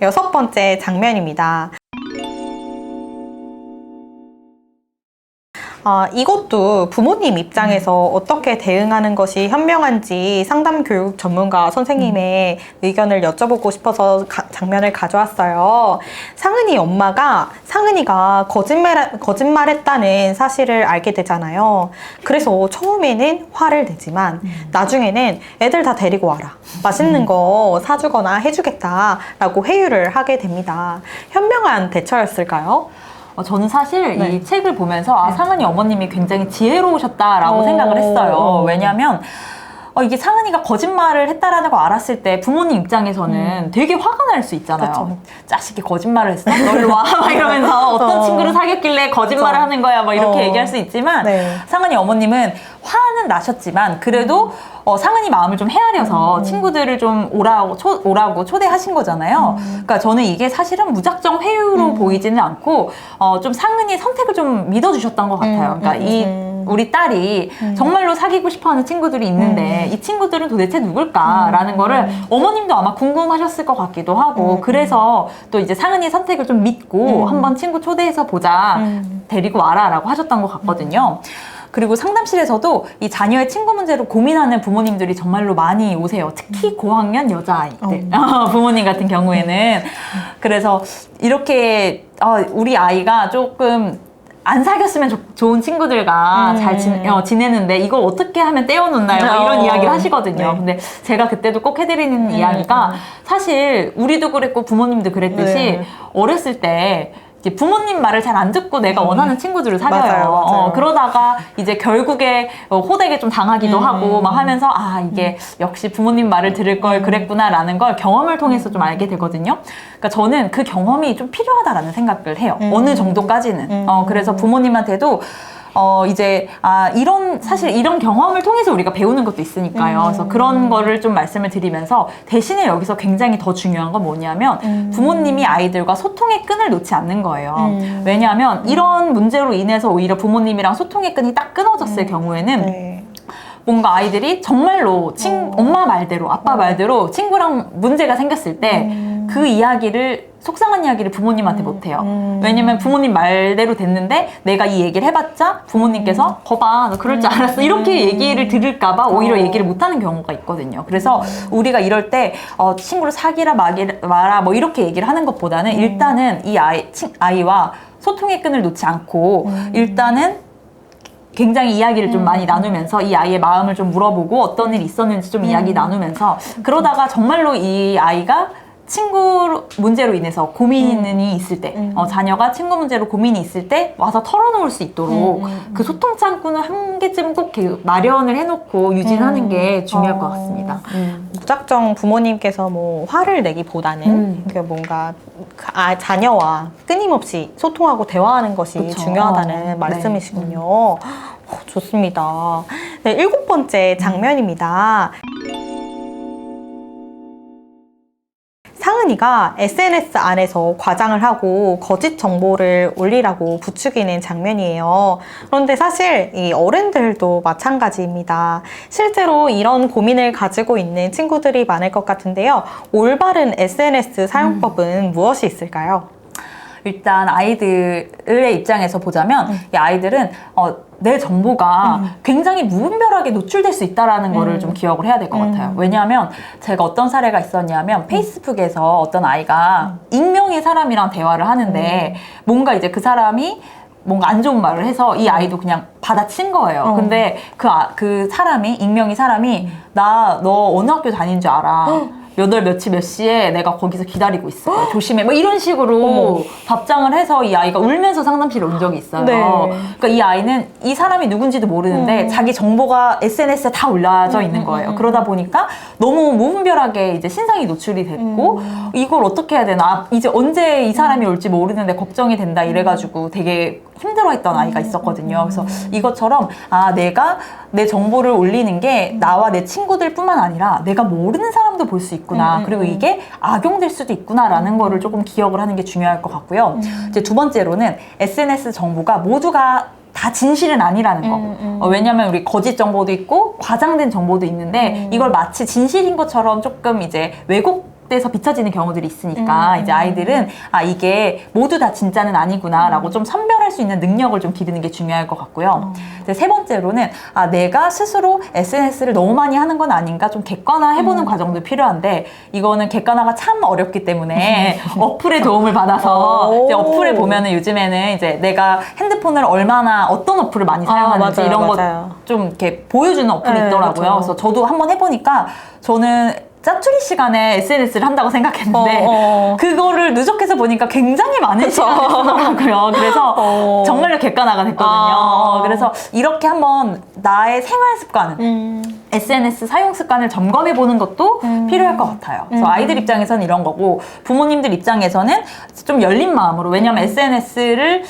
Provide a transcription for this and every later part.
6번째 장면입니다. 이것도 부모님 입장에서 어떻게 대응하는 것이 현명한지 상담교육 전문가 선생님의 의견을 여쭤보고 싶어서 장면을 가져왔어요. 상은이 엄마가 상은이가 거짓말했다는 사실을 알게 되잖아요. 그래서 처음에는 화를 내지만 나중에는 애들 다 데리고 와라. 맛있는 거 사주거나 해주겠다라고 회유를 하게 됩니다. 현명한 대처였을까요? 저는 사실 이 책을 보면서 상은이 어머님이 굉장히 지혜로우셨다라고 생각을 했어요. 왜냐하면 이게 상은이가 거짓말을 했다라는 거 알았을 때 부모님 입장에서는 되게 화가 날 수 있잖아요. 그쵸. 자식이 거짓말을 했어? 널 와? 막 이러면서 어떤 친구를 사귀었길래 거짓말을 하는 거야? 막 이렇게 얘기할 수 있지만 상은이 어머님은 화는 나셨지만 그래도 상은이 마음을 좀 헤아려서 친구들을 좀 오라고 초대하신 거잖아요. 그러니까 저는 이게 사실은 무작정 회유로 보이지는 않고 좀 상은이 선택을 좀 믿어주셨던 것 같아요. 그러니까 우리 딸이 정말로 사귀고 싶어하는 친구들이 있는데 이 친구들은 도대체 누굴까라는 거를 어머님도 아마 궁금하셨을 것 같기도 하고 그래서 또 이제 상은이의 선택을 좀 믿고 한번 친구 초대해서 보자 데리고 와라라고 하셨던 것 같거든요. 그리고 상담실에서도 이 자녀의 친구 문제로 고민하는 부모님들이 정말로 많이 오세요. 특히 고학년 여자아이들 부모님 같은 경우에는. 그래서 이렇게 우리 아이가 조금 안 사귀었으면 좋은 친구들과 잘 지내는데 이걸 어떻게 하면 떼어놓나요? 이런 이야기를 하시거든요. 근데 제가 그때도 꼭 해드리는 이야기가 사실 우리도 그랬고 부모님도 그랬듯이 어렸을 때 부모님 말을 잘 안 듣고 내가 원하는 친구들을 사귀어요. 맞아요. 그러다가 이제 결국에 호되게 좀 당하기도 하고 막 하면서 이게 역시 부모님 말을 들을 걸 그랬구나라는 걸 경험을 통해서 좀 알게 되거든요. 그러니까 저는 그 경험이 좀 필요하다라는 생각을 해요. 어느 정도까지는. 그래서 부모님한테도 사실 이런 경험을 통해서 우리가 배우는 것도 있으니까요. 그래서 그런 거를 좀 말씀을 드리면서 대신에 여기서 굉장히 더 중요한 건 뭐냐면 부모님이 아이들과 소통의 끈을 놓지 않는 거예요. 왜냐하면 이런 문제로 인해서 오히려 부모님이랑 소통의 끈이 딱 끊어졌을 경우에는 뭔가 아이들이 정말로 엄마 말대로 아빠 말대로 친구랑 문제가 생겼을 때 그 이야기를 속상한 이야기를 부모님한테 못해요. 왜냐면 부모님 말대로 됐는데 내가 이 얘기를 해봤자 부모님께서 거봐 너 그럴 줄 알았어 이렇게 얘기를 들을까봐 오히려 얘기를 못하는 경우가 있거든요. 그래서 우리가 이럴 때 친구를 사귀라 마라 뭐 이렇게 얘기를 하는 것보다는 일단은 이 아이와 소통의 끈을 놓지 않고 일단은 굉장히 이야기를 좀 많이 나누면서 이 아이의 마음을 좀 물어보고 어떤 일이 있었는지 좀 이야기 나누면서 그러다가 정말로 이 아이가 친구 문제로 인해서 고민이 있을 때 자녀가 친구 문제로 고민이 있을 때 와서 털어놓을 수 있도록 그 소통 창구는 한 개쯤 꼭 마련을 해놓고 유지하는 게 중요할 것 같습니다. 무작정 부모님께서 뭐 화를 내기보다는 그 뭔가 자녀와 끊임없이 소통하고 대화하는 것이 그쵸. 중요하다는 말씀이시군요. 좋습니다. 네, 7번째 장면입니다. 상은이가 SNS 안에서 과장을 하고 거짓 정보를 올리라고 부추기는 장면이에요. 그런데 사실 이 어른들도 마찬가지입니다. 실제로 이런 고민을 가지고 있는 친구들이 많을 것 같은데요. 올바른 SNS 사용법은 무엇이 있을까요? 일단 아이들의 입장에서 보자면 이 아이들은 내 정보가 굉장히 무분별하게 노출될 수 있다는 거를 좀 기억을 해야 될 것 같아요. 왜냐하면 제가 어떤 사례가 있었냐면 페이스북에서 어떤 아이가 익명의 사람이랑 대화를 하는데 뭔가 이제 그 사람이 뭔가 안 좋은 말을 해서 이 아이도 그냥 받아친 거예요. 근데 그 사람이 익명의 사람이 나 너 어느 학교 다닌 줄 알아? 몇 월 며칠 몇 시에 내가 거기서 기다리고 있어. 조심해. 뭐 이런 식으로 답장을 해서 이 아이가 울면서 상담실에 온 적이 있어요. 그러니까 이 아이는 이 사람이 누군지도 모르는데 자기 정보가 SNS에 다 올라져 있는 거예요. 그러다 보니까 너무 무분별하게 이제 신상이 노출이 됐고 이걸 어떻게 해야 되나? 이제 언제 이 사람이 올지 모르는데 걱정이 된다 이래가지고 되게 힘들어했던 아이가 있었거든요. 그래서 이것처럼 내가 내 정보를 올리는 게 나와 내 친구들 뿐만 아니라 내가 모르는 사람도 볼 수 있구나. 그리고 이게 악용될 수도 있구나라는 거를 조금 기억을 하는 게 중요할 것 같고요. 이제 두 번째로는 SNS 정보가 모두가 다 진실은 아니라는 거. 왜냐면 우리 거짓 정보도 있고 과장된 정보도 있는데 이걸 마치 진실인 것처럼 조금 이제 왜곡 잘못돼서 비춰지는 경우들이 있으니까 이제 아이들은 이게 모두 다 진짜는 아니구나라고 좀 선별할 수 있는 능력을 좀 기르는 게 중요할 것 같고요. 이제 세 번째로는 내가 스스로 SNS를 너무 많이 하는 건 아닌가 좀 객관화해보는 과정도 필요한데 이거는 객관화가 참 어렵기 때문에 어플의 도움을 받아서 이제 어플에 보면은 요즘에는 이제 내가 핸드폰을 얼마나 어떤 어플을 많이 사용하는지 맞아요, 이런 맞아요. 거 좀 이렇게 보여주는 어플이 네, 있더라고요. 그렇죠. 그래서 저도 한번 해보니까 저는 짜투리 시간에 SNS를 한다고 생각했는데 그거를 누적해서 보니까 굉장히 많은 시간을 쓰더라고요. 그래서 정말로 객관화가 됐거든요. 그래서 이렇게 한번 나의 생활 습관, SNS 사용 습관을 점검해 보는 것도 필요할 것 같아요. 그래서 아이들 입장에서는 이런 거고 부모님들 입장에서는 좀 열린 마음으로 왜냐하면 SNS를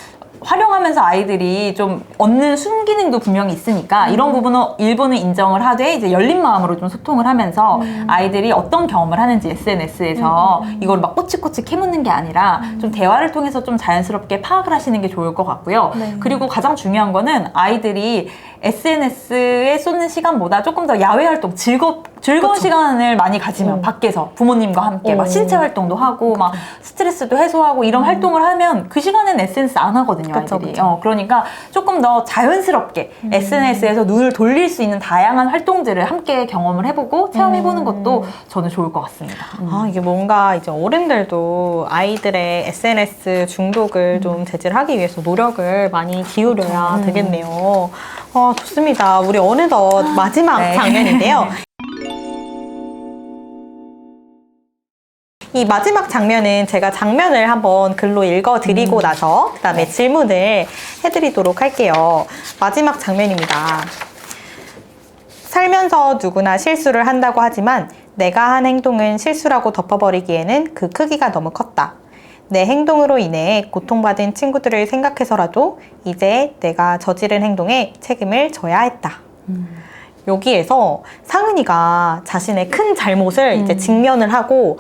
활용하면서 아이들이 좀 얻는 순기능도 분명히 있으니까 이런 부분은 일부는 인정을 하되 이제 열린 마음으로 좀 소통을 하면서 아이들이 어떤 경험을 하는지 SNS에서 이걸 막 꼬치꼬치 캐묻는 게 아니라 좀 대화를 통해서 좀 자연스럽게 파악을 하시는 게 좋을 것 같고요. 그리고 가장 중요한 거는 아이들이 SNS에 쏟는 시간보다 조금 더 야외 활동, 즐거운 그쵸. 시간을 많이 가지면 밖에서 부모님과 함께 막 신체 활동도 하고 막 스트레스도 해소하고 이런 활동을 하면 그 시간에는 SNS 안 하거든요. 그쵸, 아이들이. 그쵸. 그러니까 조금 더 자연스럽게 SNS에서 눈을 돌릴 수 있는 다양한 활동들을 함께 경험을 해보고 체험해보는 것도 저는 좋을 것 같습니다. 이게 뭔가 이제 어른들도 아이들의 SNS 중독을 좀 제재하기 위해서 노력을 많이 기울여야 되겠네요. 좋습니다. 우리 어느덧 마지막 네. 장면인데요. 이 마지막 장면은 제가 장면을 한번 글로 읽어드리고 나서 그다음에 질문을 해드리도록 할게요. 마지막 장면입니다. 살면서 누구나 실수를 한다고 하지만 내가 한 행동은 실수라고 덮어버리기에는 그 크기가 너무 컸다. 내 행동으로 인해 고통받은 친구들을 생각해서라도 이제 내가 저지른 행동에 책임을 져야 했다. 여기에서 상은이가 자신의 큰 잘못을 이제 직면을 하고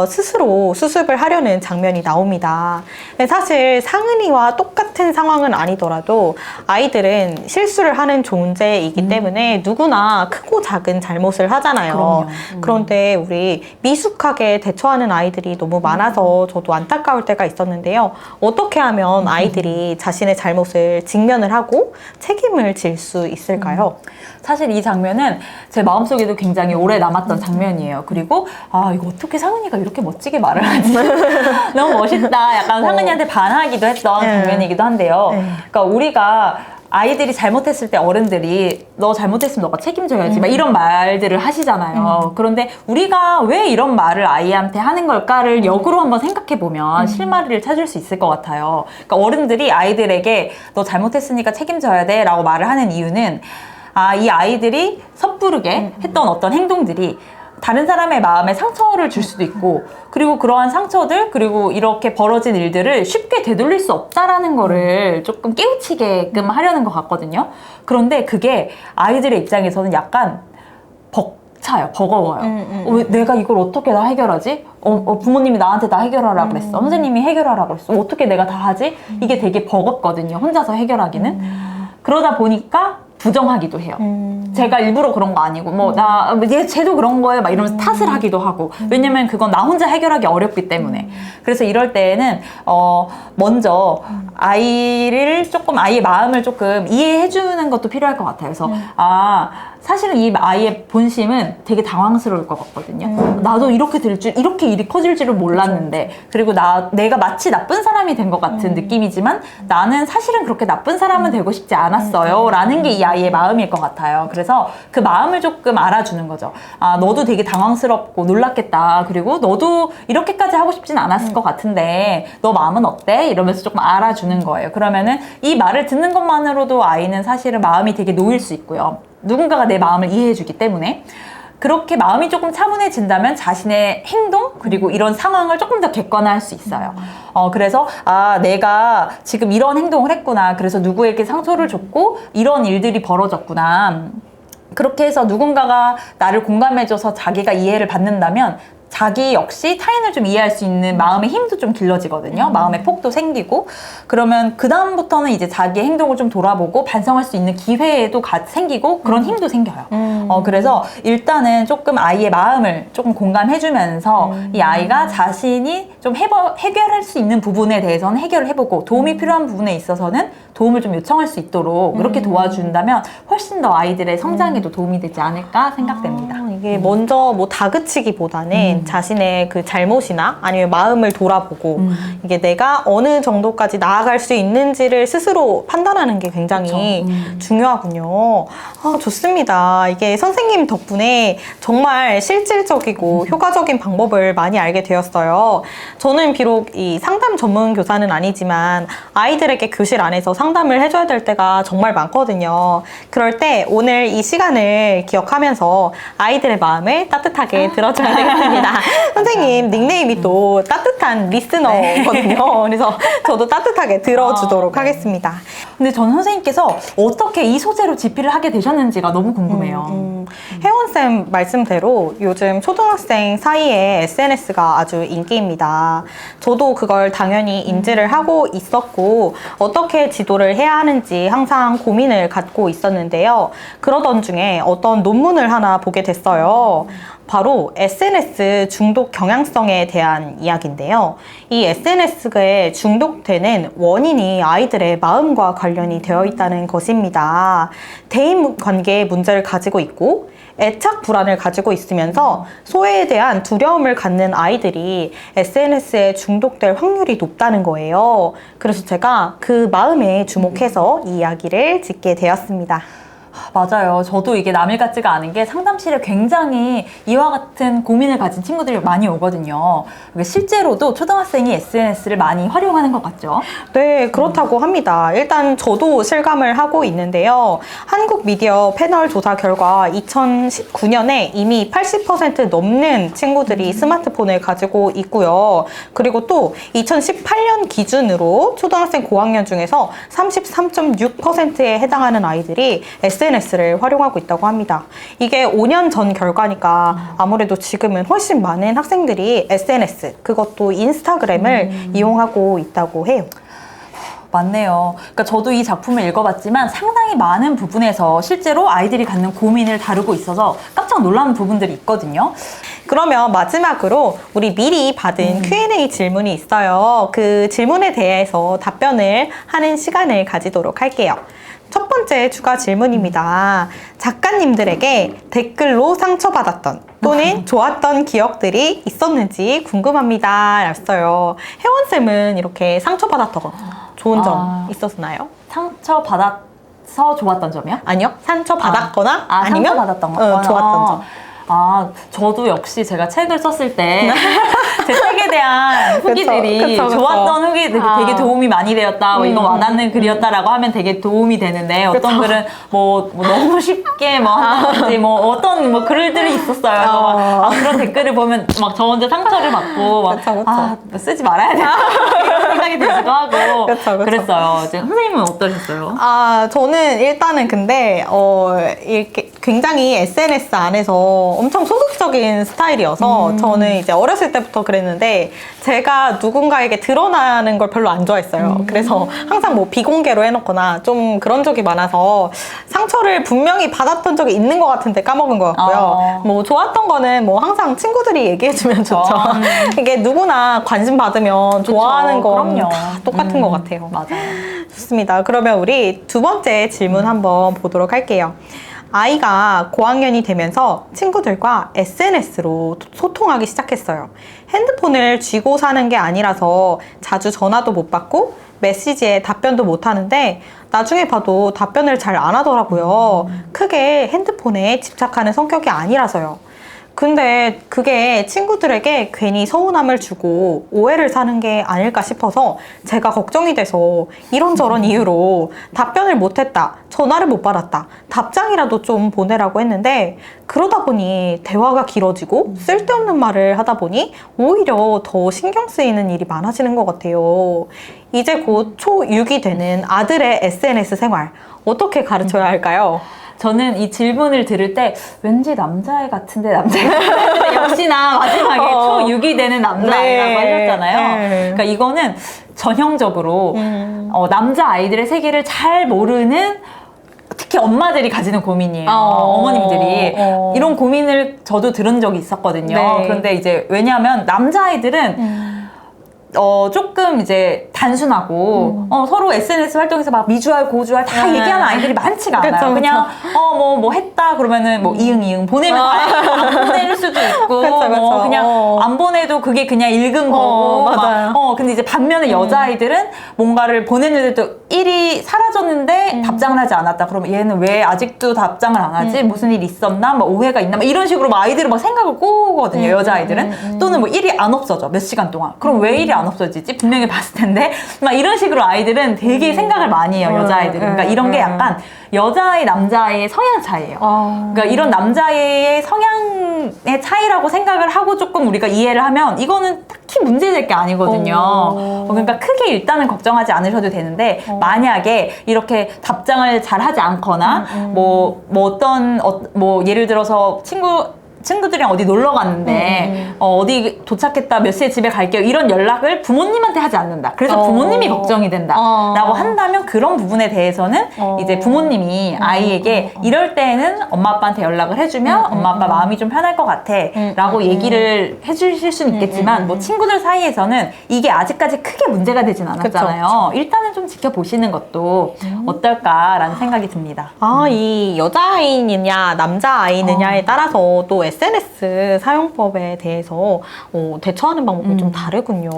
스스로 수습을 하려는 장면이 나옵니다. 근데 사실 상은이와 똑같은 상황은 아니더라도 아이들은 실수를 하는 존재이기 때문에 누구나 크고 작은 잘못을 하잖아요. 그럼요. 그런데 우리 미숙하게 대처하는 아이들이 너무 많아서 저도 안타까울 때가 있었는데요. 어떻게 하면 아이들이 자신의 잘못을 직면을 하고 책임을 질 수 있을까요? 사실 이 장면은 제 마음속에도 굉장히 오래 남았던 장면이에요. 그리고 이거 어떻게 상은이가 이렇게 멋지게 말을 하지? 너무 멋있다. 약간 상은이한테 반하기도 했던 장면이기도 한데요. 그러니까 우리가 아이들이 잘못했을 때 어른들이 너 잘못했으면 너가 책임져야지 막 이런 말들을 하시잖아요. 그런데 우리가 왜 이런 말을 아이한테 하는 걸까를 역으로 한번 생각해 보면 실마리를 찾을 수 있을 것 같아요. 그러니까 어른들이 아이들에게 너 잘못했으니까 책임져야 돼 라고 말을 하는 이유는 이 아이들이 섣부르게 했던 어떤 행동들이 다른 사람의 마음에 상처를 줄 수도 있고 그리고 그러한 상처들 그리고 이렇게 벌어진 일들을 쉽게 되돌릴 수 없다라는 거를 조금 깨우치게끔 하려는 것 같거든요. 그런데 그게 아이들의 입장에서는 약간 벅차요. 버거워요. 왜 내가 이걸 어떻게 다 해결하지? 부모님이 나한테 다 해결하라 그랬어. 선생님이 해결하라 그랬어. 어떻게 내가 다 하지? 이게 되게 버겁거든요. 혼자서 해결하기는. 그러다 보니까 부정하기도 해요. 제가 일부러 그런 거 아니고 쟤도 그런 거예요 막 이러면서 탓을 하기도 하고 왜냐면 그건 나 혼자 해결하기 어렵기 때문에 그래서 이럴 때에는 먼저 아이의 마음을 조금 이해해 주는 것도 필요할 것 같아요. 그래서 사실은 이 아이의 본심은 되게 당황스러울 것 같거든요. 나도 이렇게 이렇게 일이 커질 줄은 몰랐는데 그리고 내가 마치 나쁜 사람이 된 것 같은 느낌이지만 나는 사실은 그렇게 나쁜 사람은 되고 싶지 않았어요 라는 게 이 아이의 마음일 것 같아요. 그래서 그 마음을 조금 알아주는 거죠. 너도 되게 당황스럽고 놀랐겠다. 그리고 너도 이렇게까지 하고 싶진 않았을 것 같은데 너 마음은 어때? 이러면서 조금 알아주는 거예요. 그러면은 이 말을 듣는 것만으로도 아이는 사실은 마음이 되게 놓일 수 있고요. 누군가가 내 마음을 이해해주기 때문에 그렇게 마음이 조금 차분해진다면 자신의 행동 그리고 이런 상황을 조금 더 객관화할 수 있어요. 그래서 내가 지금 이런 행동을 했구나. 그래서 누구에게 상처를 줬고 이런 일들이 벌어졌구나. 그렇게 해서 누군가가 나를 공감해줘서 자기가 이해를 받는다면 자기 역시 타인을 좀 이해할 수 있는 마음의 힘도 좀 길러지거든요. 마음의 폭도 생기고 그러면 그 다음부터는 이제 자기의 행동을 좀 돌아보고 반성할 수 있는 기회도 생기고 그런 힘도 생겨요. 그래서 일단은 조금 아이의 마음을 조금 공감해주면서 이 아이가 자신이 좀 해결할 수 있는 부분에 대해서는 해결을 해보고 도움이 필요한 부분에 있어서는 도움을 좀 요청할 수 있도록 그렇게 도와준다면 훨씬 더 아이들의 성장에도 도움이 되지 않을까 생각됩니다. 이게 먼저 뭐 다그치기보다는 자신의 그 잘못이나 아니면 마음을 돌아보고 이게 내가 어느 정도까지 나아갈 수 있는지를 스스로 판단하는 게 굉장히 중요하군요. 좋습니다. 이게 선생님 덕분에 정말 실질적이고 효과적인 방법을 많이 알게 되었어요. 저는 비록 이 상담 전문 교사는 아니지만 아이들에게 교실 안에서 상담을 해줘야 될 때가 정말 많거든요. 그럴 때 오늘 이 시간을 기억하면서 아이들의 마음을 따뜻하게 들어줘야 되겠습니다. 선생님 닉네임이 또 따뜻한 리스너거든요. 그래서 저도 따뜻하게 들어주도록 하겠습니다. 근데 저는 선생님께서 어떻게 이 소재로 집필을 하게 되셨는지가 너무 궁금해요. 혜원쌤 말씀대로 요즘 초등학생 사이에 SNS가 아주 인기입니다. 저도 그걸 당연히 인지를 하고 있었고 어떻게 지도를 해야 하는지 항상 고민을 갖고 있었는데요. 그러던 중에 어떤 논문을 하나 보게 됐어요. 바로 SNS 중독 경향성에 대한 이야기인데요. 이 SNS에 중독되는 원인이 아이들의 마음과 관련이 되어 있다는 것입니다. 대인 관계에 문제를 가지고 있고 애착 불안을 가지고 있으면서 소외에 대한 두려움을 갖는 아이들이 SNS에 중독될 확률이 높다는 거예요. 그래서 제가 그 마음에 주목해서 이 이야기를 짓게 되었습니다. 맞아요. 저도 이게 남일 같지가 않은 게 상담실에 굉장히 이와 같은 고민을 가진 친구들이 많이 오거든요. 실제로도 초등학생이 SNS를 많이 활용하는 것 같죠? 네, 그렇다고 합니다. 일단 저도 실감을 하고 있는데요. 한국 미디어 패널 조사 결과 2019년에 이미 80% 넘는 친구들이 스마트폰을 가지고 있고요. 그리고 또 2018년 기준으로 초등학생 고학년 중에서 33.6%에 해당하는 아이들이 SNS를 활용하고 있다고 합니다. 이게 5년 전 결과니까 아무래도 지금은 훨씬 많은 학생들이 SNS, 그것도 인스타그램을 이용하고 있다고 해요. 맞네요. 그러니까 저도 이 작품을 읽어봤지만 상당히 많은 부분에서 실제로 아이들이 갖는 고민을 다루고 있어서 깜짝 놀라는 부분들이 있거든요. 그러면 마지막으로 우리 미리 받은 Q&A 질문이 있어요. 그 질문에 대해서 답변을 하는 시간을 가지도록 할게요. 첫 번째 추가 질문입니다. 작가님들에게 댓글로 상처받았던 또는 좋았던 기억들이 있었는지 궁금합니다. 였어요. 혜원쌤은 이렇게 상처받았던 좋은 점 있었나요? 상처받아서 좋았던 점이요? 아니요. 상처받았거나 아니면 상처받았던 거. 좋았던 점. 저도 역시 제가 책을 썼을 때 제 책에 대한 후기들이 그쵸. 좋았던 후기들이 되게 도움이 많이 되었다. 뭐 이거 와닿는 글이었다라고 하면 되게 도움이 되는데 어떤 글은 뭐 너무 쉽게 뭐 한다든지 뭐 어떤 뭐 글들이 있었어요. 그런 댓글을 보면 막 저 혼자 상처를 받고 막 쓰지 말아야 되나 이런 생각이 들기도 하고 그랬어요. 선생님은 어떠셨어요? 저는 일단은 근데 이렇게 굉장히 SNS 안에서 엄청 소극적인 스타일이어서 저는 이제 어렸을 때부터 그랬는데 제가 누군가에게 드러나는 걸 별로 안 좋아했어요. 그래서 항상 뭐 비공개로 해놓거나 좀 그런 적이 많아서 상처를 분명히 받았던 적이 있는 것 같은데 까먹은 것 같고요. 뭐 좋았던 거는 뭐 항상 친구들이 얘기해주면 좋죠. 이게 누구나 관심 받으면 좋아하는 건 다 똑같은 것 같아요. 맞아요. 좋습니다. 그러면 우리 두 번째 질문 한번 보도록 할게요. 아이가 고학년이 되면서 친구들과 SNS로 소통하기 시작했어요. 핸드폰을 쥐고 사는 게 아니라서 자주 전화도 못 받고 메시지에 답변도 못 하는데 나중에 봐도 답변을 잘 안 하더라고요. 크게 핸드폰에 집착하는 성격이 아니라서요. 근데 그게 친구들에게 괜히 서운함을 주고 오해를 사는 게 아닐까 싶어서 제가 걱정이 돼서 이런저런 이유로 답변을 못했다, 전화를 못 받았다, 답장이라도 좀 보내라고 했는데 그러다 보니 대화가 길어지고 쓸데없는 말을 하다 보니 오히려 더 신경 쓰이는 일이 많아지는 것 같아요. 이제 곧 초6이 되는 아들의 SNS 생활 어떻게 가르쳐야 할까요? 저는 이 질문을 들을 때 왠지 남자애 같은데 역시나 마지막에 초6이 되는 남자아이라고 하셨잖아요. 네. 그러니까 이거는 전형적으로 남자 아이들의 세계를 잘 모르는 특히 엄마들이 가지는 고민이에요. 어머님들이. 이런 고민을 저도 들은 적이 있었거든요. 네. 그런데 이제 왜냐하면 남자아이들은 조금 이제 단순하고 서로 SNS 활동에서 막 미주알 고주알 다 얘기하는 아이들이 많지가 않아요. 그쵸, 그냥 뭐 했다 그러면은 뭐 이응 보내면 안 보낼 수도 있고 그쵸. 그냥 안 보내도 그게 그냥 읽은 거고 맞아요. 근데 이제 반면에 여자아이들은 뭔가를 보냈는데도 일이 사라졌는데 답장을 하지 않았다. 그러면 얘는 왜 아직도 답장을 안 하지? 무슨 일 있었나? 뭐 오해가 있나? 막 이런 식으로 막 아이들은 막 생각을 꼬거든요. 여자아이들은. 또는 뭐 일이 안 없어져. 몇 시간 동안. 그럼 왜 일이 안 없어지지? 분명히 봤을 텐데. 막 이런 식으로 아이들은 되게 생각을 많이 해요. 여자아이들은. 그러니까 이런 게 약간 여자아이, 남자아이의 성향 차이예요. 그러니까 이런 남자아이의 성향의 차이라고 생각을 하고 조금 우리가 이해를 하면 이거는 딱히 문제될 게 아니거든요. 그러니까 크게 일단은 걱정하지 않으셔도 되는데 만약에 이렇게 답장을 잘 하지 않거나 뭐 예를 들어서 친구들이랑 어디 놀러 갔는데 어디 도착했다 몇 시에 집에 갈게요 이런 연락을 부모님한테 하지 않는다. 그래서 부모님이 걱정이 된다 라고 한다면 그런 부분에 대해서는 이제 부모님이 아이에게 이럴 때는 엄마 아빠한테 연락을 해주면 엄마 아빠 마음이 좀 편할 것 같아 라고 얘기를 해주실 수는 있겠지만 뭐 친구들 사이에서는 이게 아직까지 크게 문제가 되진 않았잖아요. 그쵸. 일단은 좀 지켜보시는 것도 어떨까라는 생각이 듭니다. 이 여자아이느냐 남자아이느냐에 따라서 또 SNS 사용법에 대해서 대처하는 방법이 좀 다르군요.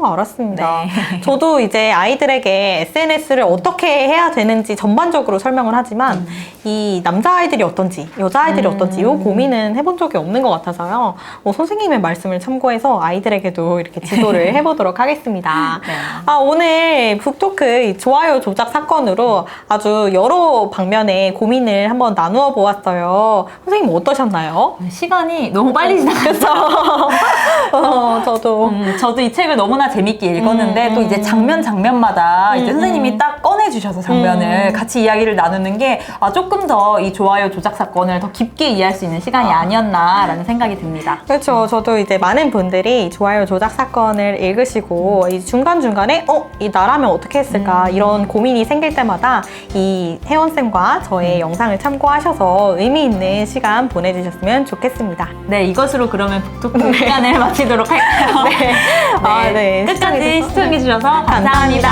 알았습니다. 네. 저도 이제 아이들에게 SNS를 어떻게 해야 되는지 전반적으로 설명을 하지만 이 남자아이들이 어떤지 여자아이들이 어떤지 이 고민은 해본 적이 없는 것 같아서요. 선생님의 말씀을 참고해서 아이들에게도 이렇게 지도를 해보도록 하겠습니다. 네. 오늘 북토크 이 좋아요 조작 사건으로 아주 여러 방면의 고민을 한번 나누어 보았어요. 선생님 어떠셨나요? 시간이 너무 빨리 지나갔어. 저도 이 책을 너무나 재밌게 읽었는데 또 이제 장면마다 이제 선생님이 딱 꺼내주셔서 장면을 같이 이야기를 나누는 게 조금 더 이 좋아요 조작 사건을 더 깊게 이해할 수 있는 시간이 아니었나라는 생각이 듭니다. 그렇죠. 저도 이제 많은 분들이 좋아요 조작 사건을 읽으시고 이 중간중간에 이 나라면 어떻게 했을까 이런 고민이 생길 때마다 이 혜원쌤과 저의 영상을 참고하셔서 의미 있는 시간 보내주셨으면 좋겠습니다. 네, 이것으로 그러면 북토크 시간을 마치도록 할까요? 네. 끝까지 시청해주셔서 감사합니다.